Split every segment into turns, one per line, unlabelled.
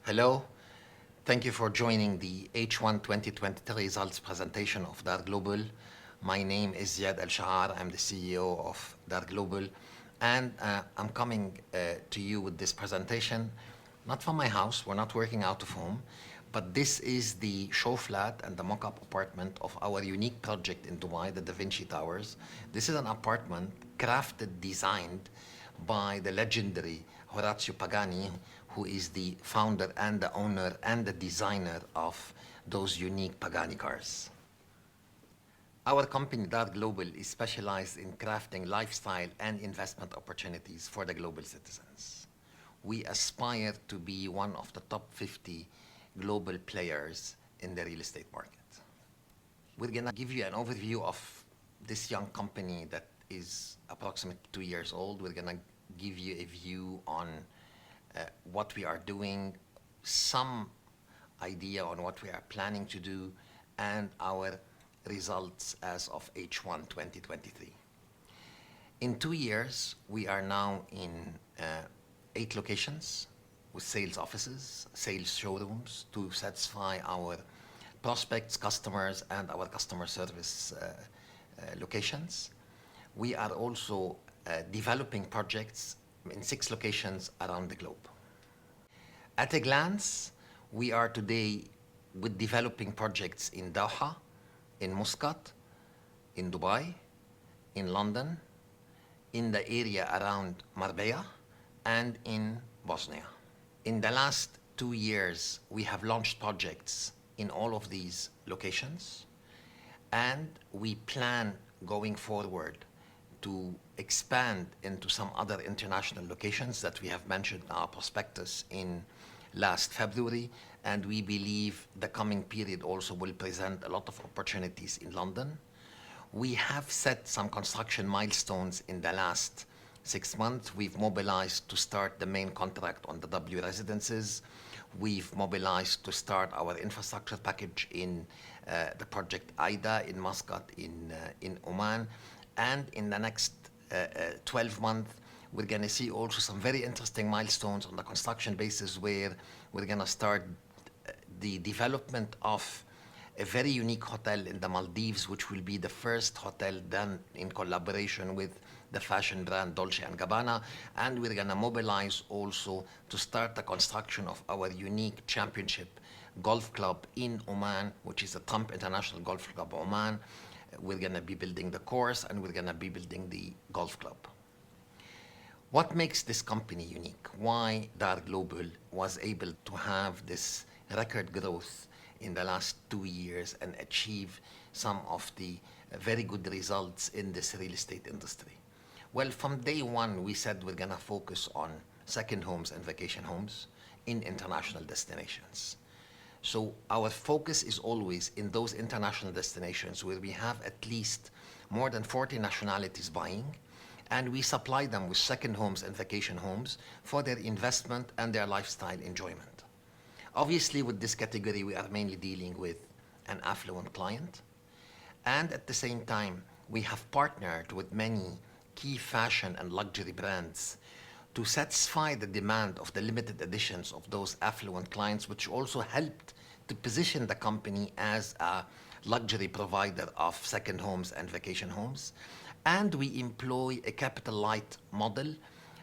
Hello, thank you for joining the H1 2023 results presentation of Dar Global. My name is Ziad El Chaar. I'm the CEO of Dar Global, and I'm coming to you with this presentation, not from my house, we're not working out of home, but this is the show flat and the mock-up apartment of our unique project in Dubai, the Da Vinci Towers. This is an apartment crafted, designed by the legendary Horacio Pagani, who is the founder and the owner and the designer of those unique Pagani cars. Our company, Dar Global, is specialized in crafting lifestyle and investment opportunities for the global citizens. We aspire to be one of the top 50 global players in the real estate market. We're gonna give you an overview of this young company that is approximately 2 years old. We're gonna give you a view on what we are doing, some idea on what we are planning to do, and our results as of H1 2023. In 2 years, we are now in 8 locations with sales offices, sales showrooms to satisfy our prospects, customers, and our customer service locations. We are also developing projects in 6 locations around the globe. At a glance, we are today with developing projects in Doha, in Muscat, in Dubai, in London, in the area around Marbella, and in Bosnia. In the last 2 years, we have launched projects in all of these locations, and we plan going forward to expand into some other international locations that we have mentioned in our prospectus in last February, and we believe the coming period also will present a lot of opportunities in London. We have set some construction milestones in the last 6 months. We've mobilized to start the main contract on the W residences. We've mobilized to start our infrastructure package in the project AIDA in Muscat in Oman. And in the next 12 months, we're going to see also some very interesting milestones on the construction basis where we're going to start the development of a very unique hotel in the Maldives, which will be the first hotel done in collaboration with the fashion brand Dolce & Gabbana. And we're going to mobilize also to start the construction of our unique championship golf club in Oman, which is the Trump International Golf Club Oman. We're going to be building the course, and we're going to be building the golf club. What makes this company unique? Why Dar Global was able to have this record growth in the last 2 years and achieve some of the very good results in this real estate industry? Well, from day one, we said we're going to focus on second homes and vacation homes in international destinations. So our focus is always in those international destinations where we have at least more than 40 nationalities buying, and we supply them with second homes and vacation homes for their investment and their lifestyle enjoyment. Obviously, with this category, we are mainly dealing with an affluent client. And at the same time, we have partnered with many key fashion and luxury brands to satisfy the demand of the limited editions of those affluent clients, which also helped to position the company as a luxury provider of second homes and vacation homes. And we employ a capital light model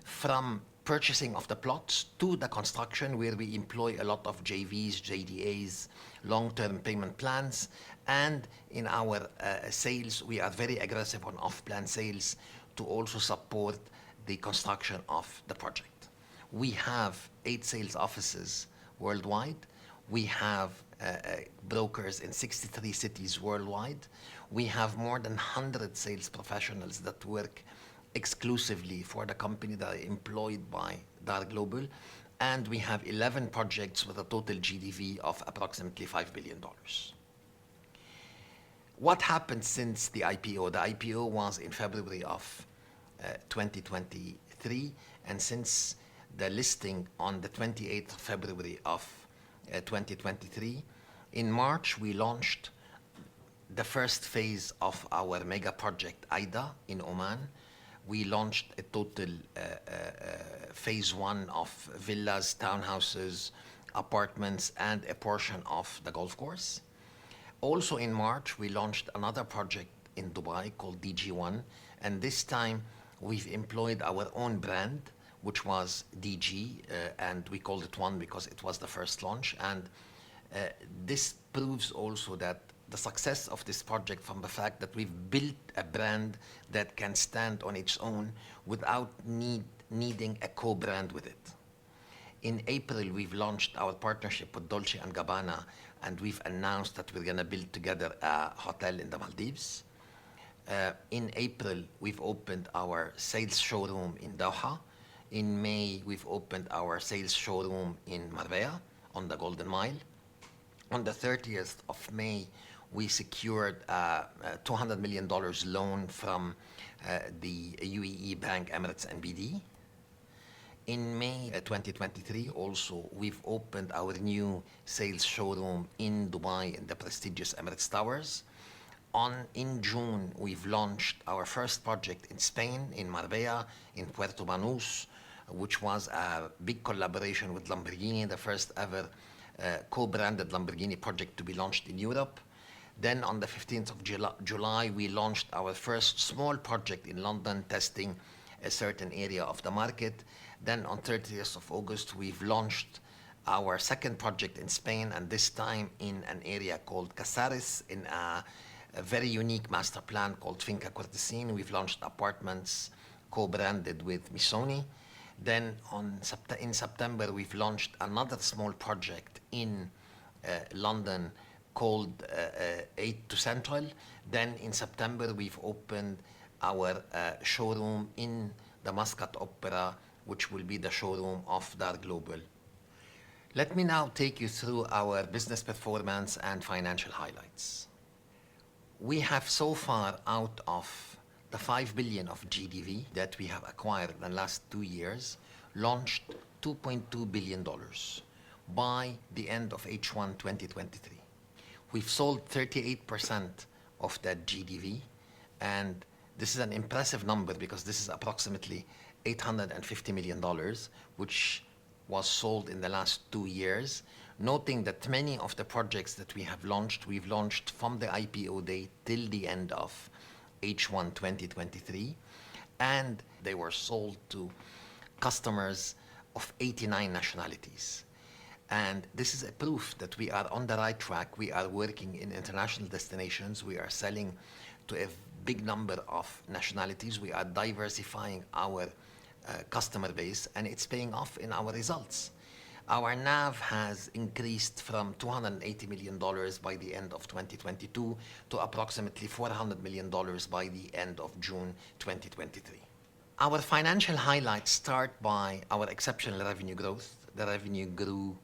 from purchasing of the plots to the construction, where we employ a lot of JVs, JDAs, long-term payment plans. And in our sales, we are very aggressive on off-plan sales to also support the construction of the project. We have 8 sales offices worldwide. We have brokers in 63 cities worldwide. We have more than 100 sales professionals that work exclusively for the company that are employed by Dar Global. And we have 11 projects with a total GDV of approximately $5 billion. What happened since the IPO? The IPO was in February of 2023, and since the listing on the 28th of February of 2023, in March we launched the first phase of our mega project AIDA in Oman. We launched a total phase 1 of villas, townhouses, apartments, and a portion of the golf course. Also in March, we launched another project in Dubai called DG1, and this time we've employed our own brand, which was DG, and we called it One because it was the first launch. And this proves also that the success of this project from the fact that we've built a brand that can stand on its own without needing a co-brand with it. In April, we've launched our partnership with Dolce & Gabbana, and we've announced that we're going to build together a hotel in the Maldives. In April, we've opened our sales showroom in Doha. In May, we've opened our sales showroom in Marbella on the Golden Mile. On the 30th of May, we secured a $200 million loan from the UAE bank Emirates NBD. In May 2023, also, we've opened our new sales showroom in Dubai in the prestigious Emirates Towers. In June, we've launched our first project in Spain, in Marbella, in Puerto Banús, which was a big collaboration with Lamborghini, the first ever co-branded Lamborghini project to be launched in Europe. Then on the 15th of July, we launched our first small project in London, testing a certain area of the market. Then on 30th of August, we've launched our second project in Spain, and this time in an area called Casares, in a very unique master plan called Finca Cortesín. We've launched apartments co-branded with Missoni. Then in September, we've launched another small project in London called 8 to Central. Then in September, we've opened our showroom in the Muscat Opera, which will be the showroom of Dar Global. Let me now take you through our business performance and financial highlights. We have so far, out of the 5 billion of GDV that we have acquired in the last 2 years, launched $2.2 billion by the end of H1 2023. We've sold 38% of that GDV, and this is an impressive number because this is approximately $850 million, which was sold in the last 2 years. Noting that many of the projects that we have launched, we've launched from the IPO date till the end of H1 2023, and they were sold to customers of 89 nationalities. And this is a proof that we are on the right track. We are working in international destinations. We are selling to a big number of nationalities. We are diversifying our customer base, and it's paying off in our results. Our NAV has increased from $280 million by the end of 2022 to approximately $400 million by the end of June 2023. Our financial highlights start by our exceptional revenue growth. The revenue grew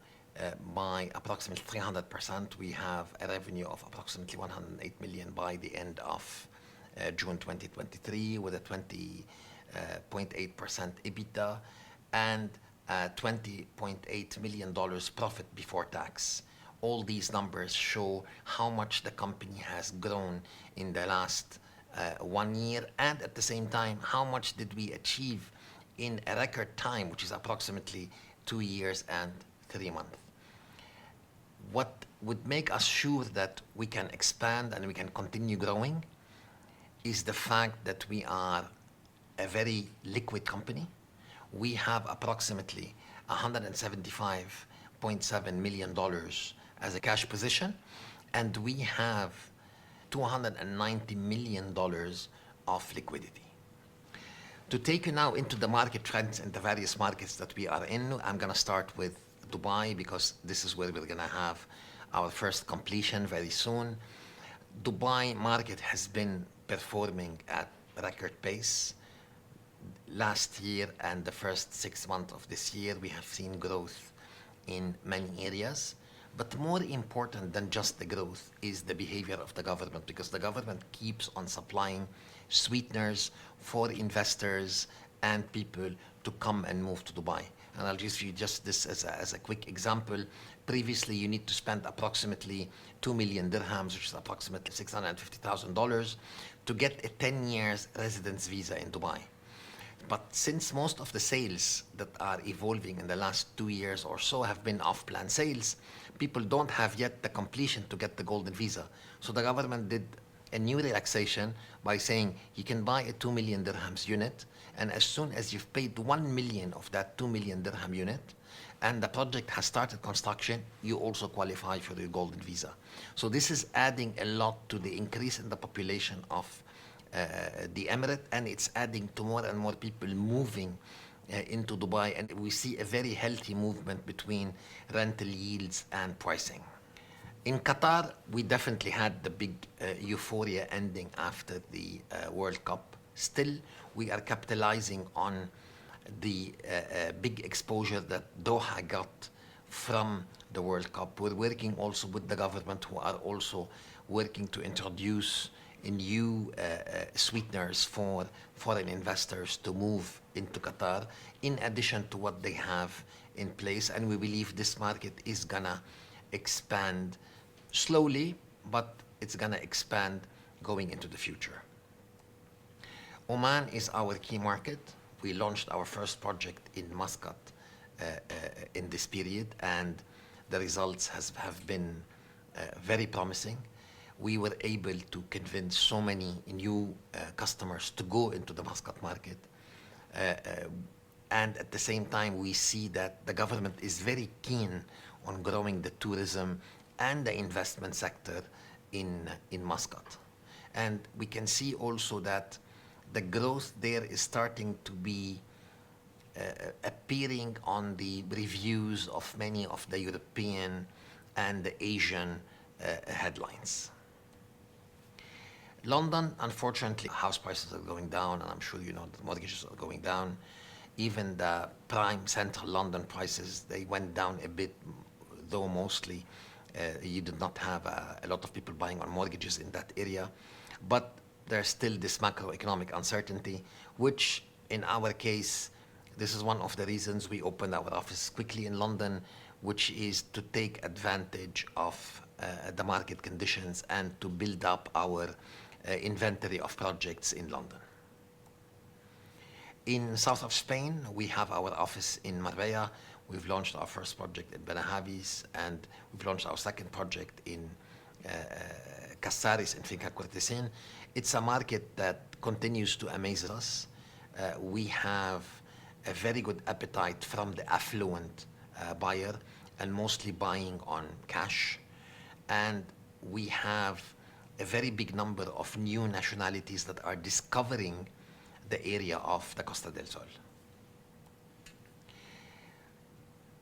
by approximately 300%. We have a revenue of approximately 108 million by the end of June 2023, with a 20.8% EBITDA and $20.8 million profit before tax. All these numbers show how much the company has grown in the last 1 year, and at the same time, how much did we achieve in a record time, which is approximately 2 years and 3 months. What would make us sure that we can expand and we can continue growing is the fact that we are a very liquid company. We have approximately $175.7 million as a cash position, and we have $290 million of liquidity. To take you now into the market trends in the various markets that we are in, I'm going to start with Dubai because this is where we're going to have our first completion very soon. Dubai market has been performing at record pace. Last year and the first 6 months of this year, we have seen growth in many areas. But more important than just the growth is the behavior of the government, because the government keeps on supplying sweeteners for investors and people to come and move to Dubai. And I'll give you just this as a quick example. Previously, you need to spend approximately 2 million dirhams, which is approximately $650,000, to get a 10 years residence visa in Dubai. But since most of the sales that are evolving in the last 2 years or so have been off-plan sales, people don't have yet the completion to get the golden visa. So the government did a new relaxation by saying you can buy a 2 million dirhams unit, and as soon as you've paid 1 million of that 2 million dirham unit, and the project has started construction, you also qualify for the golden visa. So this is adding a lot to the increase in the population of the Emirate, and it's adding to more and more people moving into Dubai, and we see a very healthy movement between rental yields and pricing. In Qatar, we definitely had the big euphoria ending after the World Cup. Still, we are capitalizing on the big exposure that Doha got from the World Cup. We're working also with the government, who are also working to introduce new sweeteners for foreign investors to move into Qatar, in addition to what they have in place. And we believe this market is gonna expand slowly, but it's gonna expand going into the future. Oman is our key market. We launched our first project in Muscat in this period, and the results have been very promising. We were able to convince so many new customers to go into the Muscat market. And at the same time, we see that the government is very keen on growing the tourism and the investment sector in Muscat. And we can see also that the growth there is starting to be appearing on the reviews of many of the European and the Asian headlines. London, unfortunately, house prices are going down, and I'm sure you know that mortgages are going down. Even the prime central London prices, they went down a bit, though mostly you did not have a lot of people buying on mortgages in that area. But there's still this macroeconomic uncertainty, which in our case, this is one of the reasons we opened our office quickly in London, which is to take advantage of the market conditions and to build up our inventory of projects in London. In south of Spain, we have our office in Marbella. We've launched our first project in Benahavis, and we've launched our second project in Casares in Finca Cortesin. It's a market that continues to amaze us. We have a very good appetite from the affluent buyer, and mostly buying on cash. And we have a very big number of new nationalities that are discovering the area of the Costa del Sol.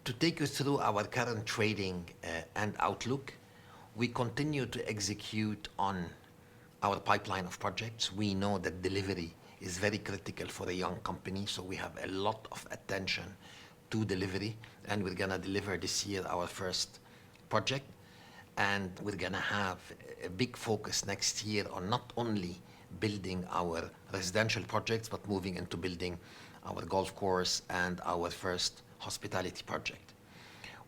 To take you through our current trading and outlook, we continue to execute on our pipeline of projects. We know that delivery is very critical for a young company, so we have a lot of attention to delivery, and we're gonna deliver this year our first project. And we're gonna have a big focus next year on not only building our residential projects, but moving into building our golf course and our first hospitality project.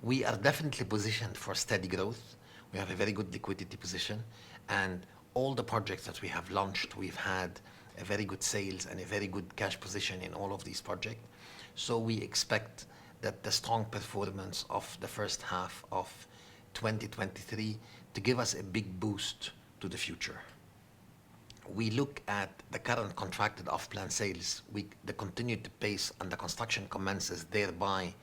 We are definitely positioned for steady growth. We have a very good liquidity position, and all the projects that we have launched, we've had a very good sales and a very good cash position in all of these projects. So we expect that the strong performance of the first half of 2023 to give us a big boost to the future. We look at the current contracted off-plan sales. The continued pace and the construction commences, thereby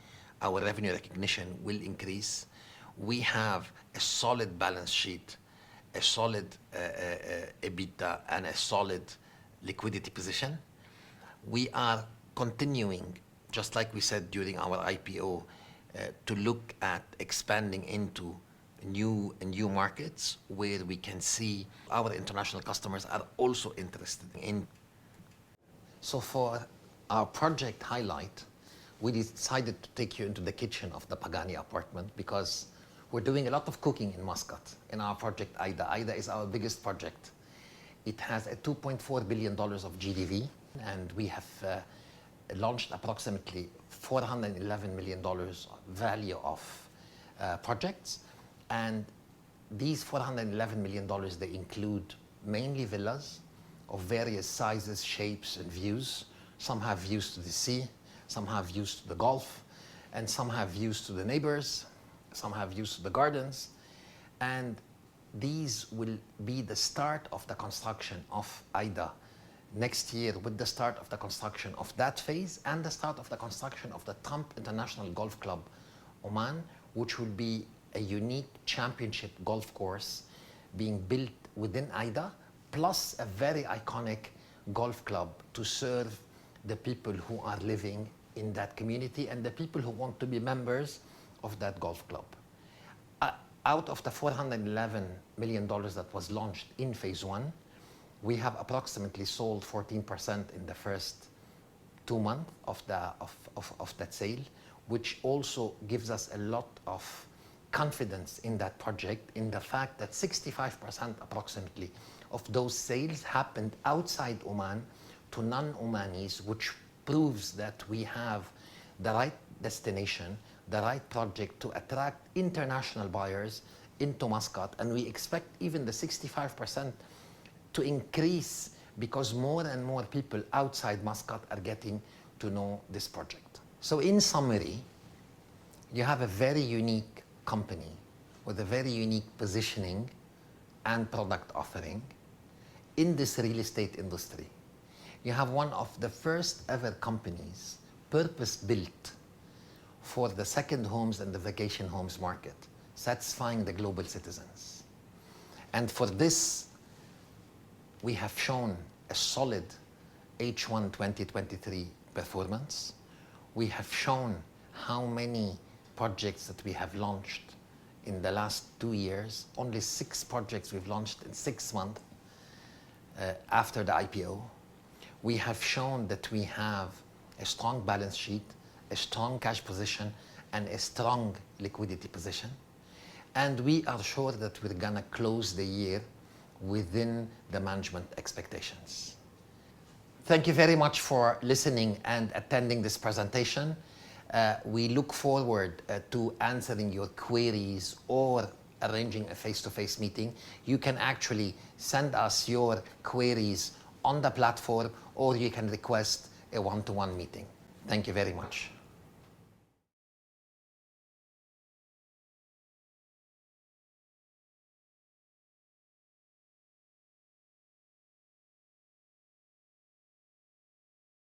our revenue recognition will increase. We have a solid balance sheet, a solid EBITDA, and a solid liquidity position. We are continuing, just like we said during our IPO, to look at expanding into new markets where we can see our international customers are also interested in. So for our project highlight, we decided to take you into the kitchen of the Pagani apartment because we're doing a lot of cooking in Muscat in our project Aida. Aida is our biggest project. It has a $2.4 billion of GDV, and we have launched approximately $411 million value of projects. And these $411 million, they include mainly villas of various sizes, shapes, and views. Some have views to the sea, some have views to the Gulf, and some have views to the neighbors, some have views to the gardens. And these will be the start of the construction of AIDA next year, with the start of the construction of that phase and the start of the construction of the Trump International Golf Club Oman, which will be a unique championship golf course being built within AIDA, plus a very iconic golf club to serve the people who are living in that community and the people who want to be members of that golf club. Out of the $411 million that was launched in phase one, we have approximately sold 14% in the first 2 months of that sale, which also gives us a lot of confidence in that project, in the fact that 65% approximately of those sales happened outside Oman to non-Omanis, which proves that we have the right destination, the right project to attract international buyers into Muscat. And we expect even the 65% to increase because more and more people outside Muscat are getting to know this project. So in summary, you have a very unique company with a very unique positioning and product offering in this real estate industry. You have one of the first ever companies purpose-built for the second homes and the vacation homes market, satisfying the global citizens. And for this, we have shown a solid H1 2023 performance. We have shown how many projects that we have launched in the last 2 years. Only 6 projects we've launched in 6 months after the IPO. We have shown that we have a strong balance sheet, a strong cash position, and a strong liquidity position. And we are sure that we're gonna close the year within the management expectations. Thank you very much for listening and attending this presentation. We look forward to answering your queries or arranging a face-to-face meeting. You can actually send us your queries on the platform, or you can request a one-to-one meeting. Thank you very much.